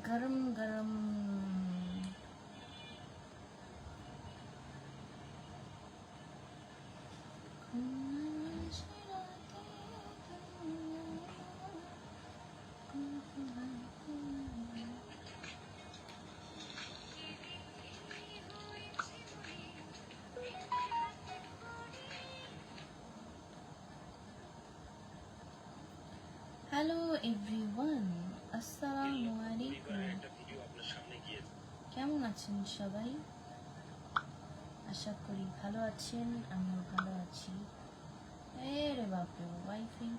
গরম গরম hello everyone, আসসালামু আলাইকুম। কেমন আছেন সবাই? আশা করি ভালো আছেন, আমিও ভালো আছি। রে বাপরে, ওয়াইফাই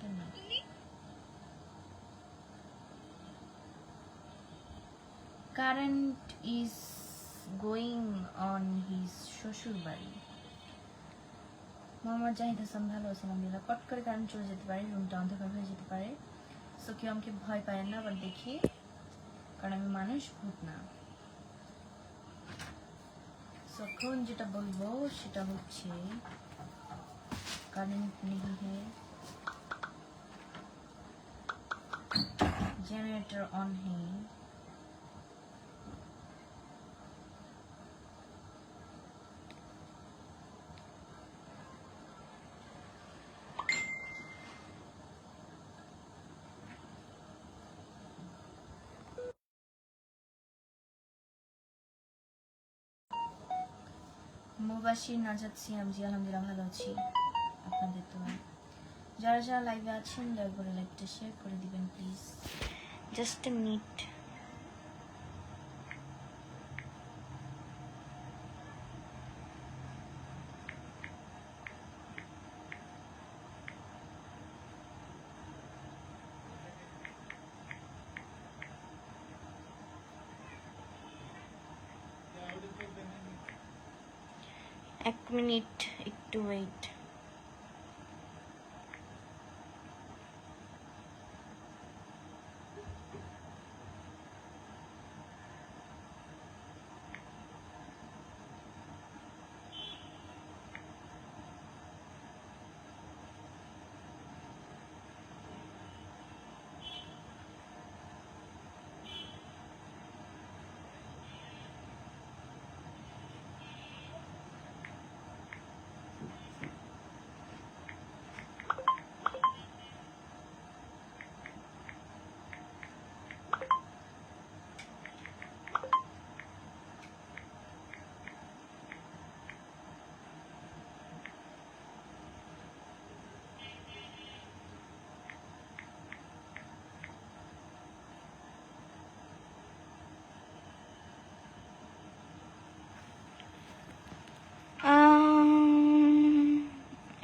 কেন? Current is going on his শ্বশুর বাড়ি। মোহাম্মদ জাহিদ হাসান ভালো আছেন আলহামদুলিল্লাহ। কট করে কারেন্ট চলে যেতে পারে, রুমটা অন্ধকার হয়ে যেতে পারে, সো কেউ আমাকে ভয় পায় না, আবার দেখি, কারণ আমি মানুষ, ভূত না। এখন যেটা বলবো সেটা হচ্ছে কারেন্ট নেই है, जनरेटर ऑन है, মুবাশির নাজাত সিয়াম জি আলহামদুলিল্লাহ ভালো আছি, আপনাদের তো। যারা যারা লাইভে আছেন দয়া করে লাইভটা শেয়ার করে দিবেন প্লিজ, জাস্ট এ মিনিট। এক মিনিট একটু wait.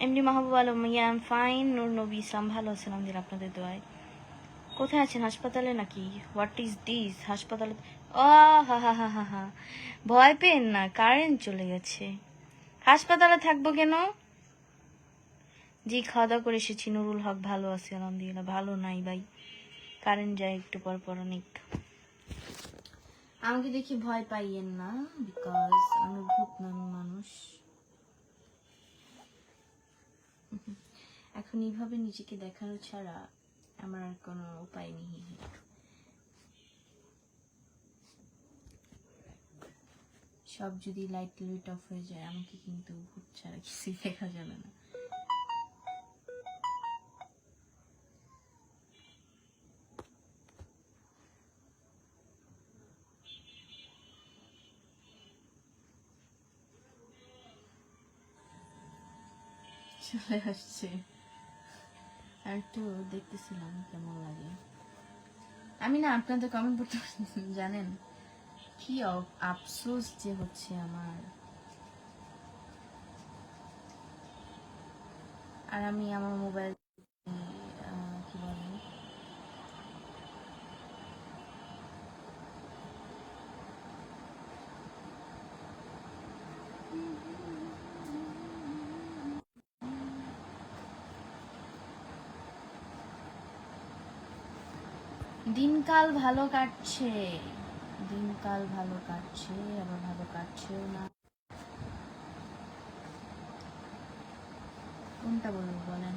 MD Mahbub Alam, ya I am fine. Nur Nabi Islam ভালো আছেন আলহামদুলিল্লাহ আপনাদের দোয়ায়। কোথায় আছেন, হাসপাতালে নাকি? What is this? হাসপাতালে? ও হা হা হা হা হা, ভয় পেন না, কারেন্ট চলে গেছে। হাসপাতালে থাকবো কেন? জি খাওয়া দাওয়া করে এসেছি, নুরুল হক ভালো আছে আলহামদুলিল্লাহ। ভালো নাই ভাই, কারেন্ট যায় একটু পর পর অনেক। আমাকে দেখি ভয় পাইয়েন না, বিকজ আমি ভূত না, আমি মানুষ। এখন এইভাবে নিজেকে দেখানো ছাড়া আমার আর কোনো উপায় নেই। সব যদি লাইট অফ হয়ে যায়, আমাকে কিন্তু ভূত ছাড়া কিছুই দেখা যাবে না। চলে আসছে, আর একটু দেখতেছিলাম কেমন লাগে। আমি না আপনাদের কমেন্ট পড়তে জানেন কি আফসোস যে হচ্ছে আমার, আর আমি আমার মোবাইল কি বলে দিনকাল ভালো কাটছে, দিনকাল ভালো কাটছে, আবার ভালো কাটছেও না। কোনটা বলবো বলেন?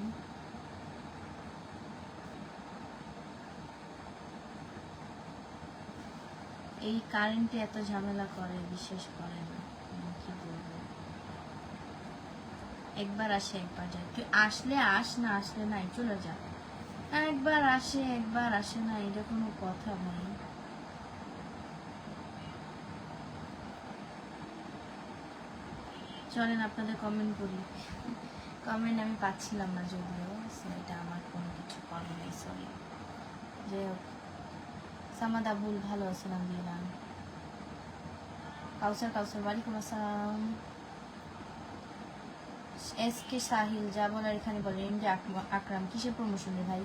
এই কারেন্টে এত ঝামেলা করে, বিশ্বাস করে না। কি বলবো, একবার আসে একবার যায়। তুই আসলে আস, না আসলে নাই, চলে যা। একবার আসে একবার আসে না, এটা কোনো কথা ভাই? চলেন আপনাদের কমেন্ট করি। কমেন্ট আমি পাচ্ছিলাম না যদিও, এটা আমার কোনো কিছু করার নেই, সরি। যাই হোক, সামাদ আবুল ভালো আছেন আলহামদুলিল্লাহ। কাউসার ওয়ালাইকুম আসসালাম। এস কে সাহিল যা বলার এখানে বলেন। যে আকরাম কিসের প্রমোশন রে ভাই?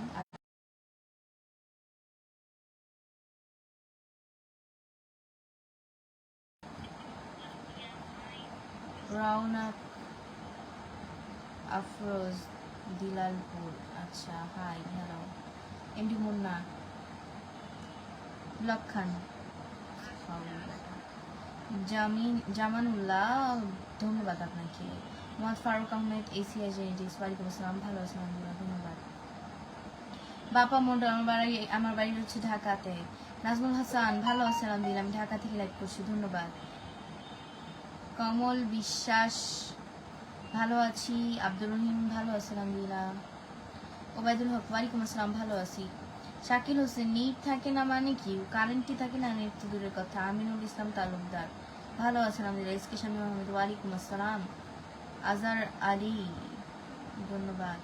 রওনাক আফরোজ দিলালপুর, আচ্ছা hi hello. MD Munna block Khan, Zamanullah ধন্যবাদ আপনাকে। মোহাম্মদ ফারুক আহমেদ এসিআই জেনেটিক্স, ওয়ালাইকুম আসসালাম, ভালো আছেন আলহামদুলিল্লাহ, ধন্যবাদ। বাপা মন্ডল, আমার বাড়ি হচ্ছে ঢাকাতে। নাজমুল হাসান ভালো আছেন আলহামদুলিল্লাহ, আমি ঢাকা থেকে লাইভ করছি, ধন্যবাদ। কমল বিশ্বাস ভালো আছি। আব্দুর রহিম ভালো আছেন আলহামদুলিল্লাহ। ওবায়দুল হক ওয়ালাইকুম আসসালাম, ভালো আছি। শাকিল হোসেন নেট থাকে না মানে কি? কারেন্টই থাকে না, নেট তো দূরের কথা। আমিনুল ইসলাম তালুকদার ভালো আছেন আলহামদুলিল্লাহ। এসকে শামী মোহাম্মদ ওয়ালাইকুম আসসালাম। আজার আলী ধন্যবাদ।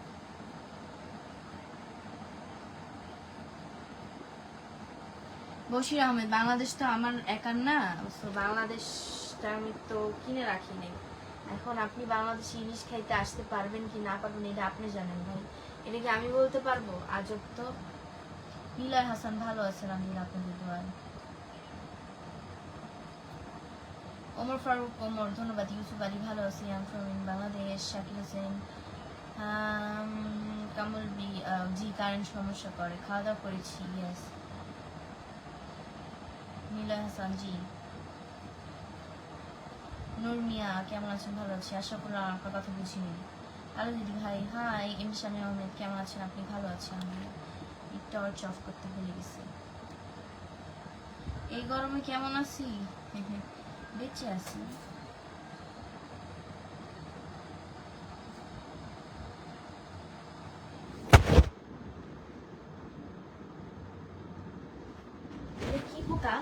বশির আহমেদ বাংলাদেশ তো আমার একার না, তো বাংলাদেশটা আমি তো কিনে রাখি নাই। এখন আপনি বাংলাদেশে ইলিশ খাইতে আসতে পারবেন কি না পারবেন এটা আপনি জানেন ভাই, এটা কি আমি বলতে পারবো? আজব তো। নীলয় হাসান ভালো আছেন আলহামদুলিল্লাহ, আপনাদের দোয়ায়। ওমর ফারুক ওমর ধন্যবাদ। ইউসুফ আলী ভালো আছি, am from in Bangladesh. Shakil Hossain Kamal B G current সমস্যা করে, খাওয়া দাওয়া করেছি, ইয়েস। নীলয় হাসান জি। নূর মিয়া কেমন আছেন? ভালো আছি, আশা করলাম আপনার কথা বুঝিনি। হ্যালো দিদি ভাই, হাই। এম শামীম আহমেদ কেমন আছেন আপনি? ভালো আছেন আমি, টর্চ অফ করতে ভুলে গেছি। এই গরমে কেমন আছি? বেঁচে আছি। কি পোকা?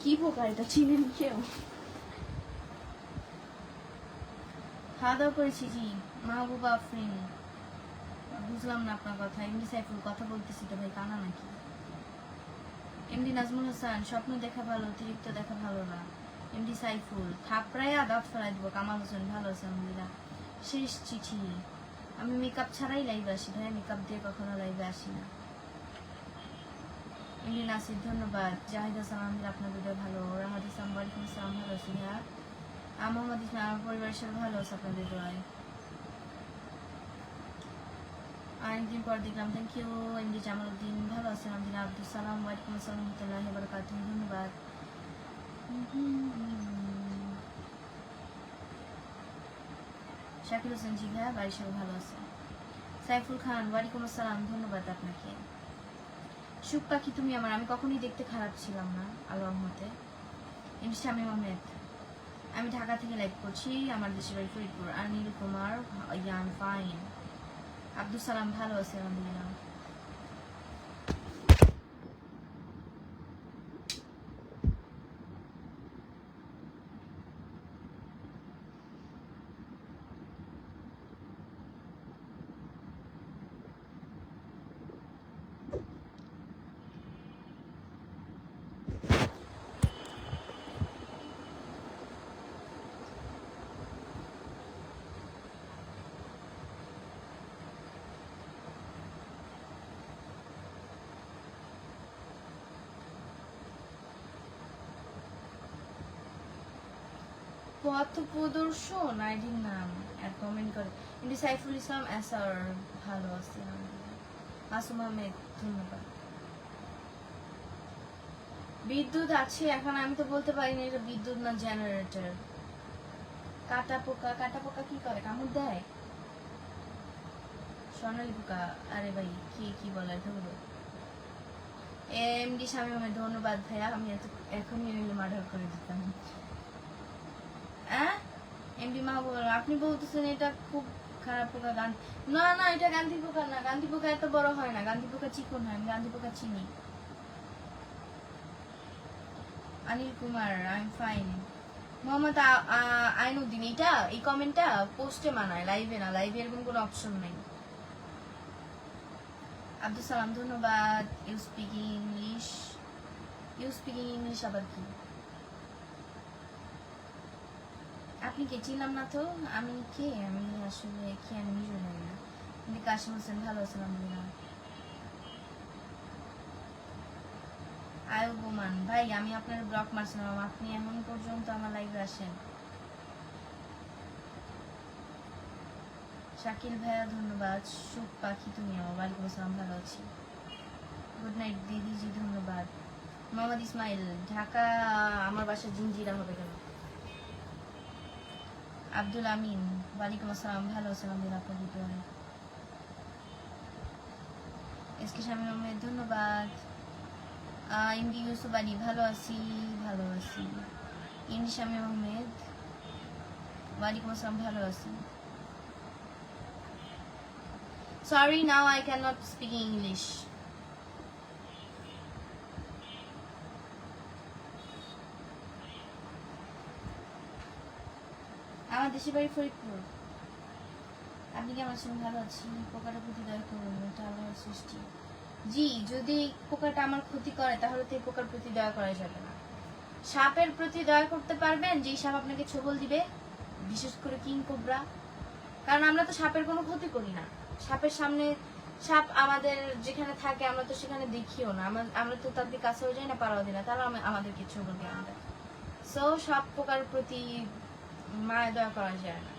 কি পোকা এটা? চিনেন কেউ? খাওয়া দাওয়া করেছি জি। মাহবুবা আফরিন বুঝলাম না আপনার কথা। এমডি সাইফুল কথা বলতেছি তো ভাই, কানা নাকি? এমডি নাজমুল হাসান স্বপ্ন দেখা ভালো, অতিরিক্ত দেখা ভালো না। এমডি সাইফুল থাপড়াইয়া দাঁত ফেলাই দিব। কামাল হোসেন ভালো আছে আলহামদুলিল্লাহ। শেষ চিঠি, আমি মেকআপ ছাড়াই লাইভে আসি ভাই, মেকআপ দিয়ে কখনো লাইভে আসি না। এমডি নাসির ধন্যবাদ। জাহিদ হাসান আলহামদুলিল্লাহ, আপনার ভিডিও ভালো। রাহাদ ইসলাম ওয়ালাইকুম আসসালাম, ভালো আছি ভাইয়া। মোহাম্মদ ইসলাম আমার পরিবারের সাথে ভালো আছে আপনাদের দোয়ায়। অনেকদিন পর দেখলাম, থ্যাংক ইউ। এমডি জামালউদ্দিন ভালো আছেন আলহামদুলিল্লাহ। আব্দুল সালাম ওয়ালাইকুম আসসালাম রহমতুল্লাহি ওয়া বারাকাতুহু, ধন্যবাদ। শাকিল হোসেন জি ভাইয়া, বাড়ির সবাই ভালো আছে। সাইফুল খান ওয়ালাইকুম আসসালাম, ধন্যবাদ আপনাকে। সুখ পাখি তুমি আমার, আমি কখনোই দেখতে খারাপ ছিলাম না আল্লাহর রহমতে। এমডি শামীম আহমেদ আমি ঢাকা থেকে লাইভ করছি, আমার দেশের বাড়ি ফরিদপুর। আর নীল কুমার ইয়ান ফাইন। আব্দুল সালাম ভালো আছে আলহামদুলিল্লাহ। পথ প্রদর্শন আইডির নাম আর কমেন্ট করে। কিন্তু সাইফুল ইসলাম এসার ভালো আছে আলহামদুলিল্লাহ। মাসুম আহমেদ ধন্যবাদ। বিদ্যুৎ আছে এখন, আমি তো বলতে পারি না এটা বিদ্যুৎ না জেনারেটর। কাটা পোকা কি করে, কামড় দেয়? সোনালী পোকা, আরে ভাই কি বলে ধরো। এমডি স্বামী আমার ধন্যবাদ ভাইয়া, আমি এখনই মার্ডার করে দিতাম। এমডি মাহবুব, আপনি বলতেছেন এটা খুব খারাপ পোকা। না এটা গান্ধী পোকা না, গান্ধী পোকা এত বড় হয় না, গান্ধী পোকা চিকন হয়, আমি গান্ধী পোকা চিনি। Anil Kumar, I am fine. Mohammad Ainuddin, এই কমেন্টটা পোস্টে মানায়, লাইভে না, লাইভে এরকম কোনো অপশন নাই। আব্দুল সালাম ধন্যবাদ। ইউ স্পিকিং ইংলিশ আবার কি? আপনি কে? চিনলাম না তো। আমি কে? আমি আসলে কি আমি নিজেও জানি না। কিন্তু কাশিম হোসেন ভালো আছেন আলহামদুলিল্লাহ। আয়ুবমান ভাই, আমি আপনার ব্লক মারছিলাম, আপনি এখন পর্যন্ত আমার লাইভে আসেন। শাকিল ভাইয়া ধন্যবাদ। সুখ পাখি তুমিও, ওয়ালাইকুম আসসালাম, ভালো আছি। গুড নাইট দিদিজি, ধন্যবাদ। মোহাম্মদ ইসমাইল, ঢাকা আমার বাসা জিঞ্জিরা হবে কেন? আব্দুল আমিন, ওয়ালাইকুম আসসালাম, ভালো আছেন আপনার ভিতরে। এসকে শামীম আহমেদ ধন্যবাদ। ইন্দি ইউসুফ আলী, ভালো আছি। ইন্দি শামীম আহমেদ, ওয়ালাইকুম আসসালাম, ভালো আছি। Sorry, now I cannot speak English. আমার দেশের বাড়ি ফরিদপুর। আপনি কেমন আছেন? ভালো আছি। পোকাটা প্রতি দয়া করুন, এটা আল্লাহর সৃষ্টি। জি, যদি পোকাটা আমার ক্ষতি করে তাহলে তো এই পোকার প্রতি দয়া করা যাবে না। সাপের প্রতি দয়া করতে পারবেন যে সাপ আপনাকে ছোবল দিবে, বিশেষ করে কিং কোবরা। কারণ আমরা তো সাপের কোনো ক্ষতি করি না। সাপের সামনে, সাপ আমাদের যেখানে থাকে আমরা তো সেখানে দেখিও না, আমরা তো তাদের কাছেও যাই না, পাড়াও দিই না, তারা আমাদের কিছু বলবে আমাদের। সো সাপ পোকার প্রতি মায়া দয়া করা যায় না।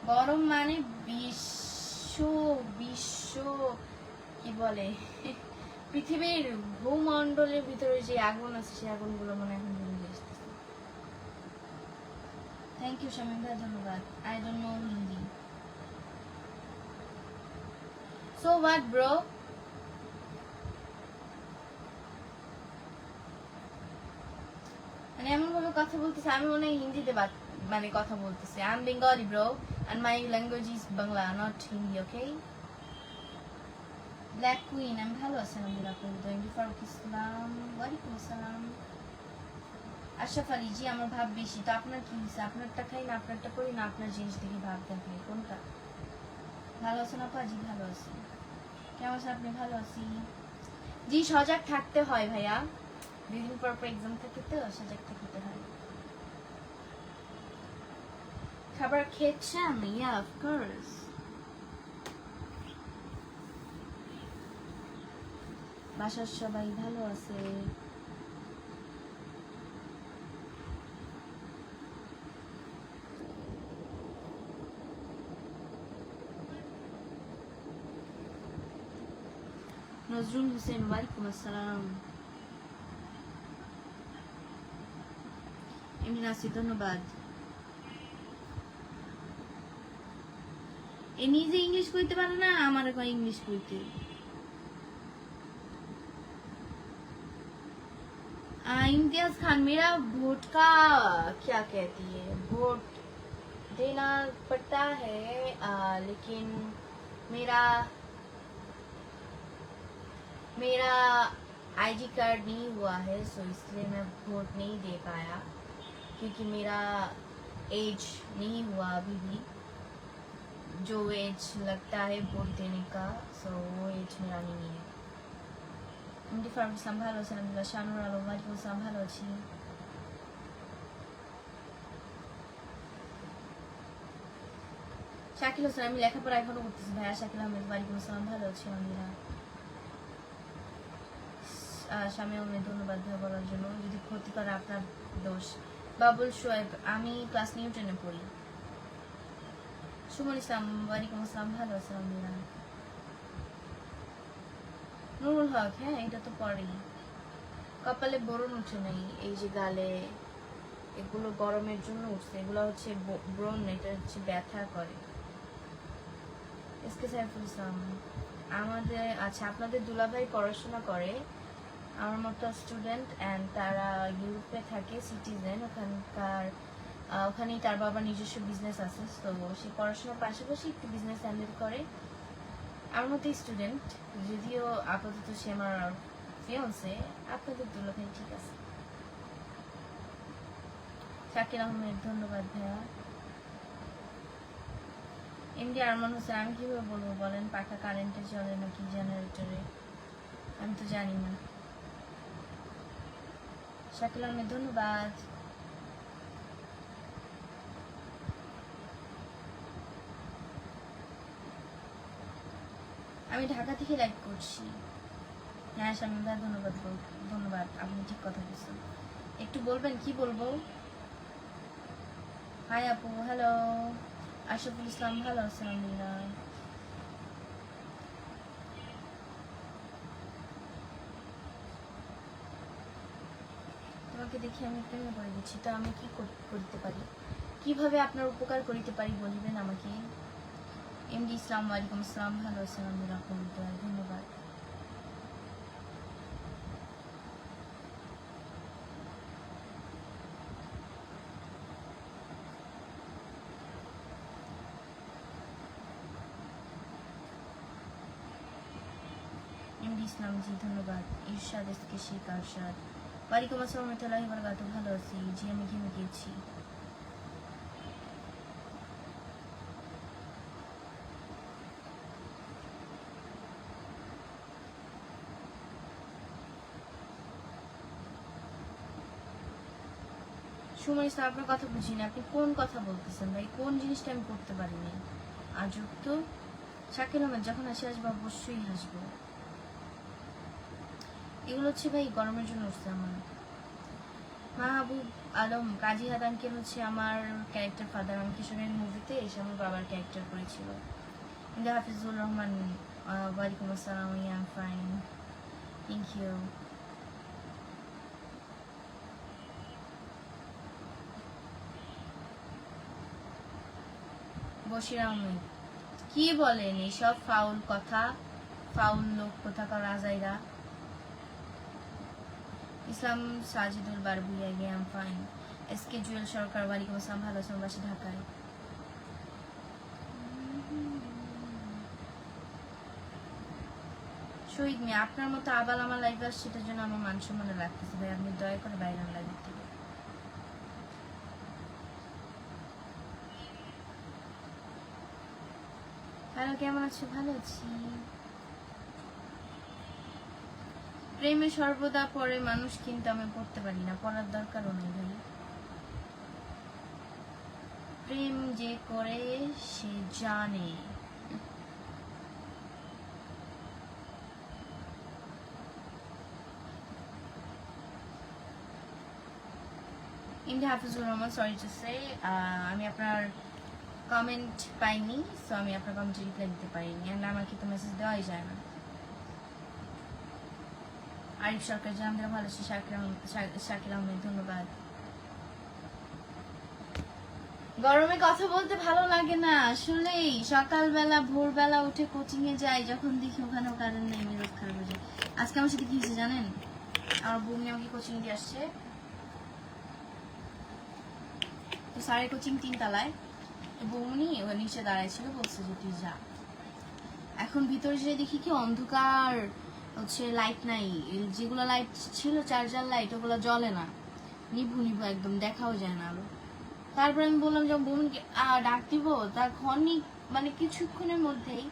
গরম মানে বিশ্ব কি বলে, পৃথিবীর ভূমণ্ডলের ভিতরে যে আগুন আছে সেই আগুনগুলো মনে এখন জ্বলে আসতেছে। থ্যাংক ইউ শামীম ভাই, ধন্যবাদ। I don't know Hindi. So what bro? মানে এমন ভাবে কথা বলতেছে আমি মনে হয় হিন্দিতে মানে কথা বলতেছে। I am Bengali bro and my language is Bangla, not Hindi, okay? Black queen, আমি ভালো আছি আলহামদুলিল্লাহ। ফারুক ইসলাম, ওয়ালাইকুম আসসালাম। আশরাফ আলী, জি আমার ভাব বেশি। তো আপনার কি হয়েছে? আপনারটা খাই না আপনারটা করি না, আপনার জিনিস দেখে ভাব দেখে কোনটা? ভালো আছেন আপা? জি ভালো আছি। কেমন আছেন আপনি? ভালো আছি। জি সজাগ থাকতে হয় ভাইয়া, দুদিন পর এক্সাম থাকে তো সজাগ থাকতে হয়। খাবার খেয়েছেন? ইয়া অফ কোর্স। বাসার সবাই ভালো আছে? নজরুল হোসেন, ওয়ালাইকুম আসসালাম। এমনি নাসি, ধন্যবাদ। এ নিজে इंग्लिश কইতে পারে না, আমারে কয় इंग्लिश কইতে। इम्तियाज खान, मेरा वोट का क्या कहती है, वोट देना पड़ता है, लेकिन मेरा आईडी कार्ड नहीं हुआ है, सो इसलिए मैं वोट नहीं दे पाया, क्योंकि मेरा एज नहीं हुआ अभी भी, जो एज लगता है वोट देने का, सो वो एज मेरा नहीं है। এমডি ফারুক ইসলাম, ভালো আছেন? আলহামদুলিল্লাহ। শানুর আলম, ওয়ালাইকুম আসসালাম, ভালো আছি। শাকিল হোসেন, আমি লেখাপড়া এখনো করতেছি ভাইয়া। শাকিল আহমেদ, ওয়ালাইকুম আসসালাম, ভালো আছি আলহামদুলিল্লাহ। স্বামী আহমেদ, ধন্যবাদ ভাই বলার জন্য। যদি ক্ষতি করে আপনার দোষ। বাবুল শোয়েব, আমি ক্লাস নিউটনে পড়ি। সুমন ইসলাম, ওয়ালাইকুম আসসালাম, ভালো আছি আলহামদুলিল্লাহ। নুরুল হক, হ্যাঁ এটা তো পড়েই। কপালে ব্রণ উঠে নাই, এই যে গালে, এগুলো গরমের জন্য উঠছে, এগুলো হচ্ছে ব্রণ, এটা হচ্ছে ব্যথা করে। এসকে সাইফুল ইসলাম, আমাদের আচ্ছা আপনাদের দুলাভাই পড়াশোনা করে আমার মতো স্টুডেন্ট, অ্যান্ড তারা ইউরোপে থাকে, সিটিজেন ওখানকার। ওখানেই তার বাবার নিজস্ব বিজনেস আছে, তো সে পড়াশোনার পাশাপাশি একটু বিজনেস হ্যান্ডেল করে। আমার মতো স্টুডেন্ট, যদিও আপাতত সে আমার ফিয়ন্সে। আপনাদের দুলাভাই ঠিক আছে। শাকিল আহমেদ, ধন্যবাদ ভাইয়া। এমডি আরমান হোসেন, আমি কিভাবে বলবো বলেন, পাখা কারেন্টে চলে নাকি জেনারেটরে, আমি তো জানি না। শাকিল আহমেদ, ধন্যবাদ। আমি ঢাকা থেকে লাইভ করছি। হ্যাঁ শামিম ভাই, ধন্যবাদ ধন্যবাদ, আপনি ঠিক কথা বলছেন। একটু বলবেন কি বলবো? হাই আপু, হ্যালো। আশরাফুল ইসলাম, ভালো আছেন? আলহামদুলিল্লাহ। তোমাকে দেখি আমি প্রেমে পড়ে গেছি, তো আমি কি করতে পারি, কিভাবে আপনার উপকার করিতে পারি বলিবেন আমাকে? এমডি ইসলাম, ওয়ালাইকুম আসসালাম, ভালো আছেন? আলহামদুলিল্লাহ, ধন্যবাদ। এমডি ইসলাম জি, ধন্যবাদ। ইরশাদ এসকে শেখ আরশাদ, ওয়ালাইকুম আসসালাম রহমতুল্লাহি ওয়া বারাকাতুহু, ভালো আছি জি, আমি ঘেমে গিয়েছি। সময় ইসলাম, আপনার কথা বুঝি না, আপনি কোন কথা বলতেছেন ভাই? কোন জিনিসটা আমি করতে পারিনি? আজব তো। শাকিল আহমেদ, যখন আসবো অবশ্যই হাসবো। এগুলো হচ্ছে ভাই গরমের জন্য উঠছে আমার। মাহবুব আলম, কাজী হাত আঙ্কেল হচ্ছে আমার ক্যারেক্টার ফাদার, আমি কিশোরের মুভিতে এসে আমার বাবার ক্যারেক্টার করেছিল। ইন্দা হাফিজুর রহমান, ওয়ালাইকুম আসসালাম, I fine, thank you. Bashir Ahmed, কি বলেন এইসব ফাউল কথা, ফাউল লোক কোথাকার আজাইরা। Islam Sajidul Barbhuiya, I am fine. SK Jewel Sarkar, ওয়ালাইকুম আসসালাম, ভালো আছেন? বাসী ঢাকায়। শহীদ মিয়া, আপনার মতো আবাল আমার লাইফে আসছে, সেটার জন্য আমার মান সম্মানে রাখতেছে ভাই, আপনি দয়া করে বাইরে লাইভ থেকে। হ্যালো, কেমন আছো? ভালো আছি। প্রেমে সর্বদা পড়ে মানুষ, কিন্তু আমি পড়তে পারি না, পড়ার দরকারও নেই ভাই। প্রেম যে করে সে জানে। MD Hafizur Rahman, sorry to say, আমি আপনার কমেন্ট পাইনি, সো আমি আপনার কমেন্টে রিপ্লাই দিতে পারিনি, অ্যান্ড আমাকে তো মেসেজ দেওয়াই যায় না। আরিফ সরকার, যে আমরা ভালো আছি। শাকিল আহমেদ, ধন্যবাদ। গরমে কথা বলতে ভালো লাগে না আসলেই, সকালবেলা ভোরবেলা উঠে কোচিং এ যাই, যখন দেখি ওখানেও কারেন্ট নেই, মেজাজ খারাপ হয়ে যায়। আজকে আমার সাথে কি হয়েছে জানেন? আমার বউ আমাকে কোচিং দিয়ে আসছে, তো স্যারের কোচিং 3 তলায়, তো বৌমনি ওর নিচে দাঁড়ায় ছিল, বলছে যে তুই যা। এখন ভিতরে যে দেখি কি অন্ধকার, হচ্ছে লাইট নাই, যেগুলো লাইট ছিল চার্জার লাইট, ওগুলো জ্বলে না, নিভু নিভু একদম, দেখাও যায় না আলো। তারপরে আমি বললাম যে বোনকে ডাক দিব, তার ক্ষণিক মানে কিছুক্ষণের মধ্যেই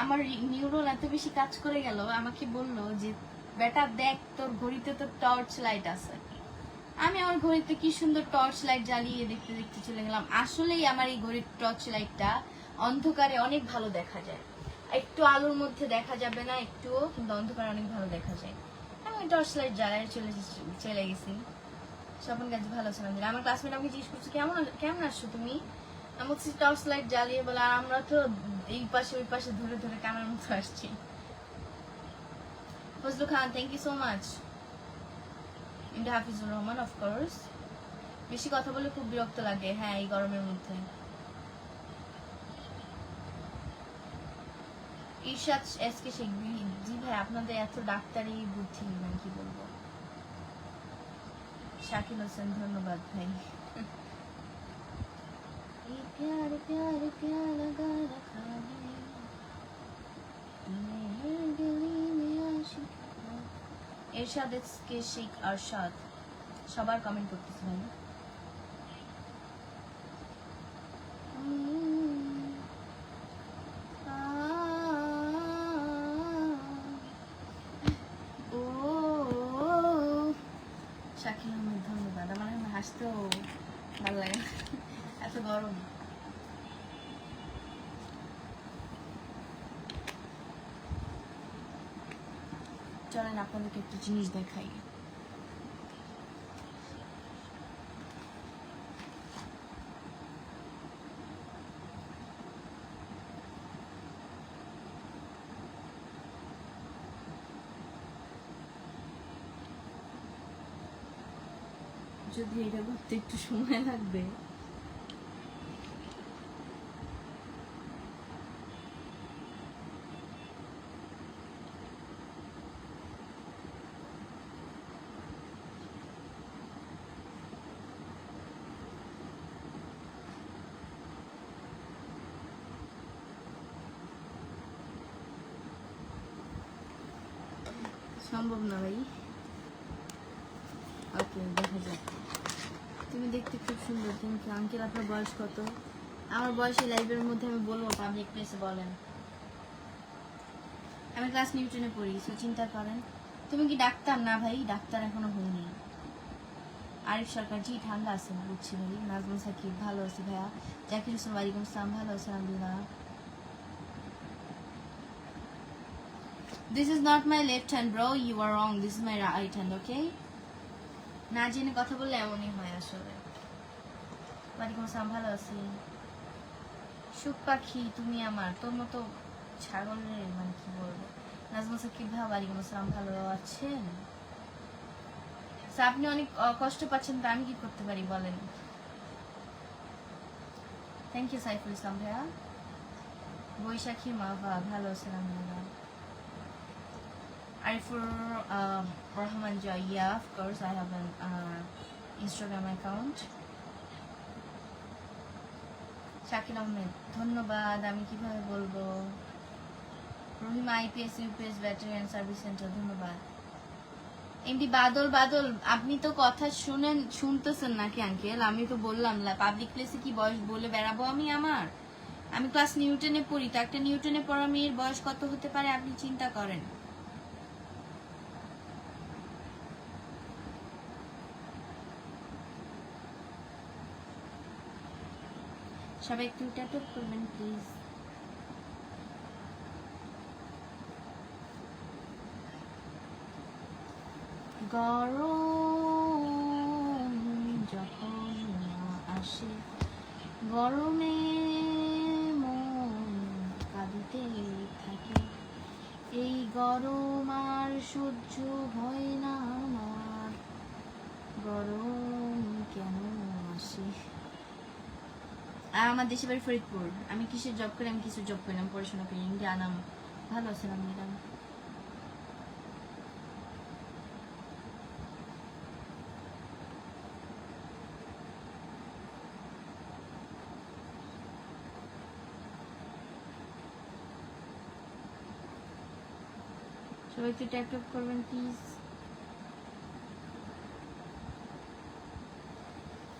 আমার নিউরন এত বেশি কাজ করে গেল, আমাকে বলল যে বেটা দেখ তোর ঘড়িতে তো টর্চ লাইট আছে। আমি আমার ঘড়িতে কি সুন্দর টর্চ লাইট জ্বালিয়ে দেখতে দেখতে চলে গেলাম। আসলেই আমার এই ঘড়ির টর্চ লাইটটা অন্ধকারে অনেক ভালো দেখা যায়, একটু আলোর মধ্যে দেখা যাবে না একটুও, কিন্তু অন্ধকারে অনেক ভালো দেখা যায়। আমি টর্চ লাইট জ্বালিয়ে চলে গেছি। স্বপন গাছ, ভালো আছেন? আমার ক্লাসমেট আমাকে জিজ্ঞেস করছে কেমন আসছো তুমি, আমি বলছি টর্চ লাইট জ্বালিয়ে, বলে আর আমরা তো এই পাশে ওই পাশে ধরে ধরে কানার মতো আসছি। Fazlu Khan, thank you so much. MD Hafizur Rahman of course. বেশি কথা বলে খুব বিরক্ত লাগে, হ্যাঁ এই গরমের মধ্যে। ইরশাদ এসকে শেখ, জি ভাই আপনাদের এত ডাক্তারি বুদ্ধি, মানে কি বলবো। শাকিল হোসেন ধন্যবাদ ভাই। प्यार प्यार प्यार लगा रखा है मेरे गली में आशिक। इरशाद के শেখ আরশাদ সবার কমেন্ট করতেছে ভাই। ও শাকিল আহমেদ ধন্যবাদ। আমার হাসতেও ভালো লাগে না, এত গরম। চলেন আপনাদেরকে একটা জিনিস দেখাই। যদি এটা করতে একটু সময় লাগবে। সম্ভব না ভাই। ওকে দেখা যাক। তুমি দেখতে খুব সুন্দর। Thank you uncle. আপনার বয়স কত? আমার বয়স এই লাইভের মধ্যে আমি বলবো, পাবলিক প্লেসে বলেন। আমি ক্লাস নিউটনে পড়ি, সো চিন্তা করেন। তুমি কি ডাক্তার? না ভাই, ডাক্তার এখনো হইনি। আরিফ সরকার, জি ঠান্ডা আছে বুঝছি ভাই। নাজমুল সাকিব, ভালো আছি ভাইয়া। জাকির হোসেন, ওয়ালাইকুম আসসালাম, ভালো আছি আলহামদুলিল্লাহ। This is not my left hand bro, you are wrong, this is my right hand, okay? না জেনে কথা বললে এমনই হয় আসলে। ওয়ালাইকুম আসসালাম, ভালো আছি। সুখ পাখি তুমি আমার, তোর মতো ছাগলের মানে কি বলবো। নাজমুল সাকিব ভাই, ওয়ালাইকুম আসসালাম, ভালো আছেন? আপনি অনেক কষ্ট পাচ্ছেন, তো আমি কি করতে পারি বলেন। থ্যাংক ইউ সাইফুল ইসলাম ভাইয়া। বৈশাখী মাভা, ভালো আছেন আলহামদুলিল্লাহ। Arifur Rahman Jai, yeah, of course I have an Instagram account. Shakil Ahmed, ধন্যবাদ। আমি কিভাবে বলবো। Rahima, IPS UPS veterinary service centre, ধন্যবাদ। এমডি বাদল, বাদল আপনি তো কথা শুনতেছেন নাকি আঙ্কেল? আমি তো বললাম পাবলিক প্লেসে কি বয়স বলে বেড়াবো আমি আমার? আমি ক্লাস নিউটনে পড়ি, তো একটা নিউটনে পড়া মেয়ের বয়স কত হতে পারে আপনি চিন্তা করেন। সবাই একটু ট্যাপ করবেন প্লিজ। গরম যখন আসে, গরমে মন কাঁদিতে থাকে, এই গরম আর সহ্য হয় না আমার, গরম কেন আসে। আর আমার দেশের বাড়ি ফরিদপুর। আমি কিসের জব করি? আমি কিছু জব করি না, আমি পড়াশোনা করি। জানাম, ভালো আছিলাম ম্যাডাম। সবাই একটু ট্যাপ ট্যাপ করবেন প্লিজ।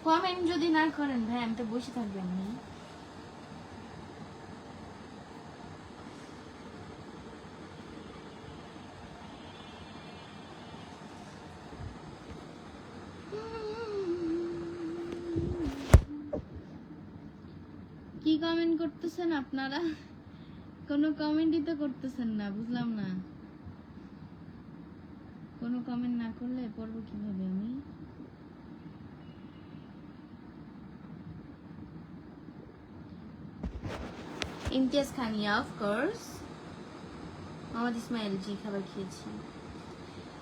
কমেন্ট যদি না করেন ভাই আমি তো বসে থাকবো এমনি। কি কমেন্ট করতেছেন আপনারা? কোনো কমেন্টই তো করতেছেন না, বুঝলাম না। কোনো কমেন্ট না করলে পড়বো কিভাবে আমি? ইমতিয়াজ খান, অফ কোর্স। মোহাম্মদ ইসমাইল, জি খাবার খেয়েছি।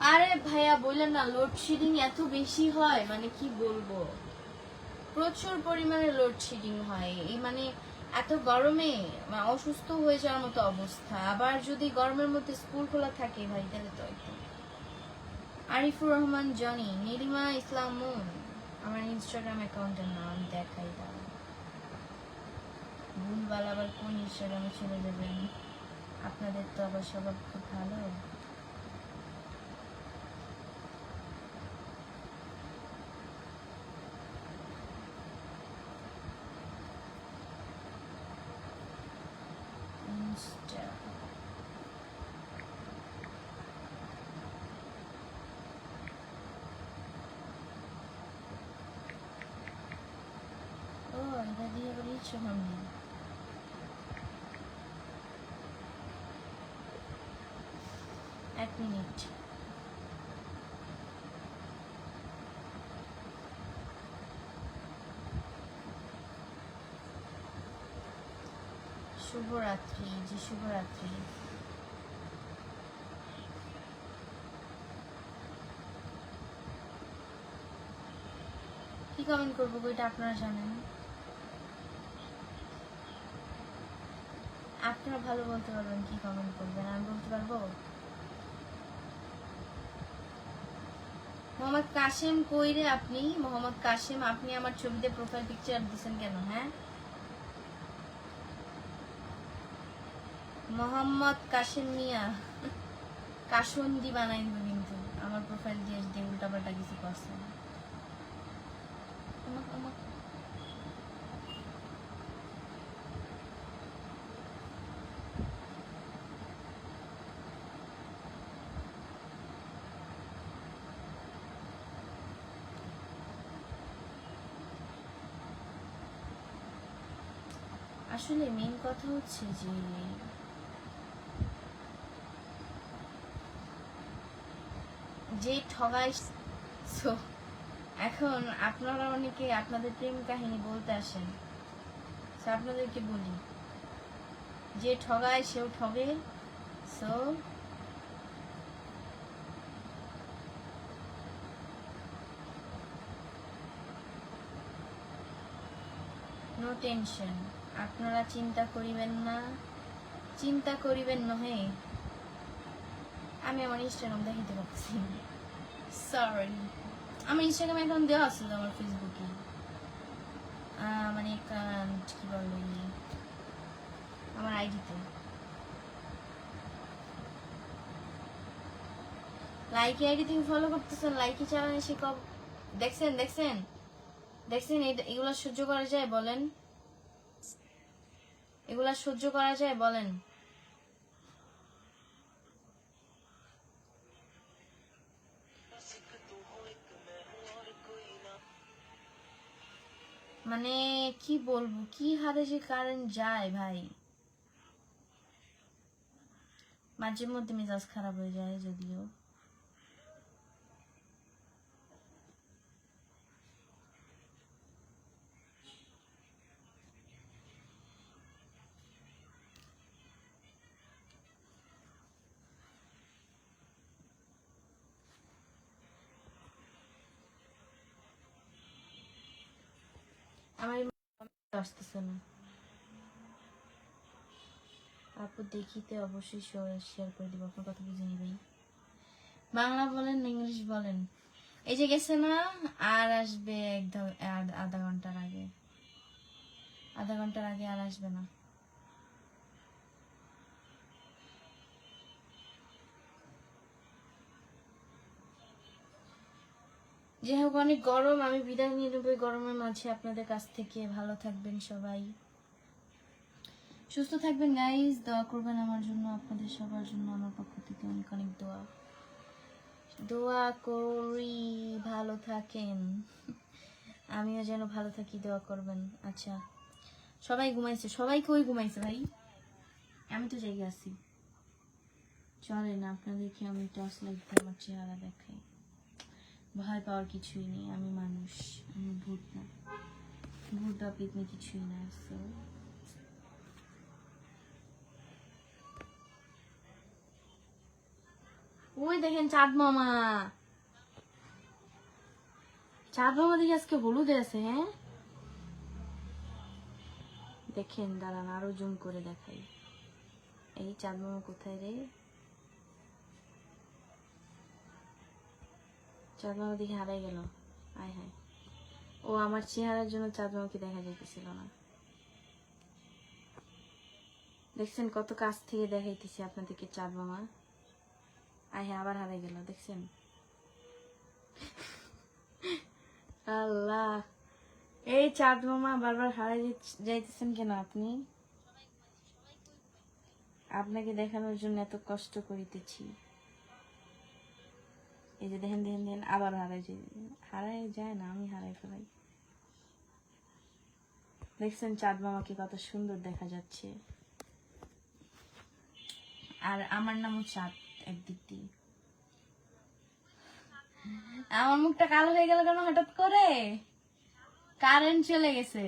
আরে ভাইয়া বললেন না লোডশেডিং এত বেশি হয়, মানে কি বলবো, প্রচুর পরিমাণে লোডশেডিং হয়। এই মানে এত গরমে অসুস্থ হয়ে যাওয়ার মতো অবস্থা। আবার যদি গরমের মধ্যে স্কুল খোলা থাকে ভাই, তাহলে তো একদম। আরিফুর রহমান জনি, নীলিমা ইসলাম মুন আমার ইনস্টাগ্রাম অ্যাকাউন্টের নাম, দেখাই দাও। ভুলভাল আবার কোন ইনস্টাগ্রামে চলে যাবেন, আপনাদের তো আবার স্বভাব খুব ভালো। ইনস্টা ও এটা দিয়ে আবার ইচ্ছে আমি 1 মিনিট। শুভরাত্রি, জি শুভরাত্রি। কি কমেন্ট করবো এটা আপনারা জানেন, আপনারা ভালো বলতে পারবেন কি কমেন্ট করবেন, আমি বলতে পারবো? মোহাম্মদ কাশেম কই রে আপনি? মোহাম্মদ কাশেম, আপনি আমার ছবিতে প্রোফাইল পিকচার দিছেন কেন? হ্যাঁ, মোহাম্মদ কাশেম মিয়া কাসন্দি বানাই দিব কিন্তু আমার প্রোফাইল দিয়ে যদি উল্টাপাল্টা কিছু করছেন। আসলে মেইন কথা হচ্ছে যে ঠগাই। সো এখন আপনারা অনেকে আপনাদের প্রেম কাহিনী বলতে আসেন, আপনাদেরকে বলি যে ঠগায় সেও ঠগে। সো নো টেনশন, আপনারা চিন্তা করিবেন না, চিন্তা করিবেন নহে। আমি আমার ইনস্টাগ্রাম দেখাইতে পারছি, সরি। আমার ইনস্টাগ্রাম এখন দেওয়া আছে আমার ফেসবুকে, মানে কি বলে আমার আইডিতে। লাইকি আইডি থেকে ফলো করতেছেন, লাইকি চালান এসে কব দেখছেন দেখছেন দেখছেন এগুলা সহ্য করা যায় বলেন? এগুলা সহ্য করা যায় বলেন? মানে কি বলবো, কি হারে যে কারেন্ট যায় ভাই, মাঝে মধ্যে মেজাজ খারাপ হয়ে যায়। যদিও আমার আসতেছে না আপু, দেখিতে অবশ্যই শেয়ার করে দিব। আপনার কথা বুঝে নিবেন, বাংলা বলেন না ইংলিশ বলেন। এই যে গেছে না, আর আসবে একদম আধা ঘন্টার আগে, আধা ঘন্টার আগে আর আসবে না। যাই হোক, অনেক গরম, আমি বিদায় নিয়ে নেবো গরমের মাঝে আপনাদের কাছ থেকে। ভালো থাকবেন সবাই, সুস্থ থাকবেন গাইজ, দোয়া করবেন আমার জন্য, আপনাদের সবার জন্য আমার পক্ষ থেকে অনেক অনেক দোয়া দোয়া করি। ভালো থাকেন, আমিও যেন ভালো থাকি, দোয়া করবেন। আচ্ছা, সবাই ঘুমাইছে? সবাই কই ঘুমাইছে ভাই? আমি তো জেগে আছি। চলে না আপনাদেরকে আমি টস লাইট দিয়ে আমার চেহারা দেখাই, ভয় পাওয়ার কিছুই নেই, আমি মানুষ, আমি ভূত না, ভূত বা পেতনি কিছুই না। সো ওই দেখেন চাঁদ মামা, চাঁদ মামা দেখি আজকে হলুদে আছে। হ্যাঁ দেখেন, দাঁড়ান আরো জুম করে দেখাই। এই চাঁদ মামা কোথায় রে? চাঁদ মামা দেখি হারাই গেল। আয় হায়, ও আমার চেহারার জন্য চাঁদ মামাকে দেখা যাইতেছিল না। দেখছেন কত কাছ থেকে দেখাইতেছি আপনাদেরকে চাঁদ মামা। আয় হ্যাঁ, আবার হারাই গেল, দেখছেন? আল্লাহ, এই চাঁদ মামা বারবার হারাই যাইতেছেন কেন আপনি? আপনাকে দেখানোর জন্য এত কষ্ট করিতেছি। এই যে দেখেন দেখেন দেখেন, আবার হারাই যায় না, আমি হারাই ফেলাই। দেখছেন চাঁদ মামাকে কত সুন্দর দেখা যাচ্ছে। আর আমার নামও চাঁদ একদিক দিয়ে। আমার মুখটা কালো হয়ে গেল কেন হঠাৎ করে? কারেন্ট চলে গেছে।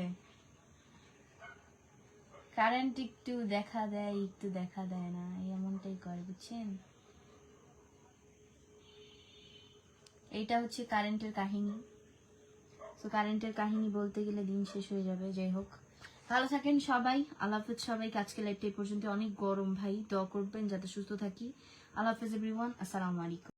কারেন্ট একটু দেখা দেয়, একটু দেখা দেয় না, এমনটাই করে, বুঝছেন? এইটা হচ্ছে কারেন্টের কাহিনী। তো কারেন্টের কাহিনী বলতে গেলে দিন শেষ হয়ে যাবে। যাই হোক, ভালো থাকেন সবাই। আল্লাহ হাফেজ সবাইকে। আজকে লাইভটা এই পর্যন্ত। অনেক গরম ভাই, দোয়া করবেন যাতে সুস্থ থাকি। আল্লাহ হাফেজ এভরিওয়ান, আসসালামু আলাইকুম।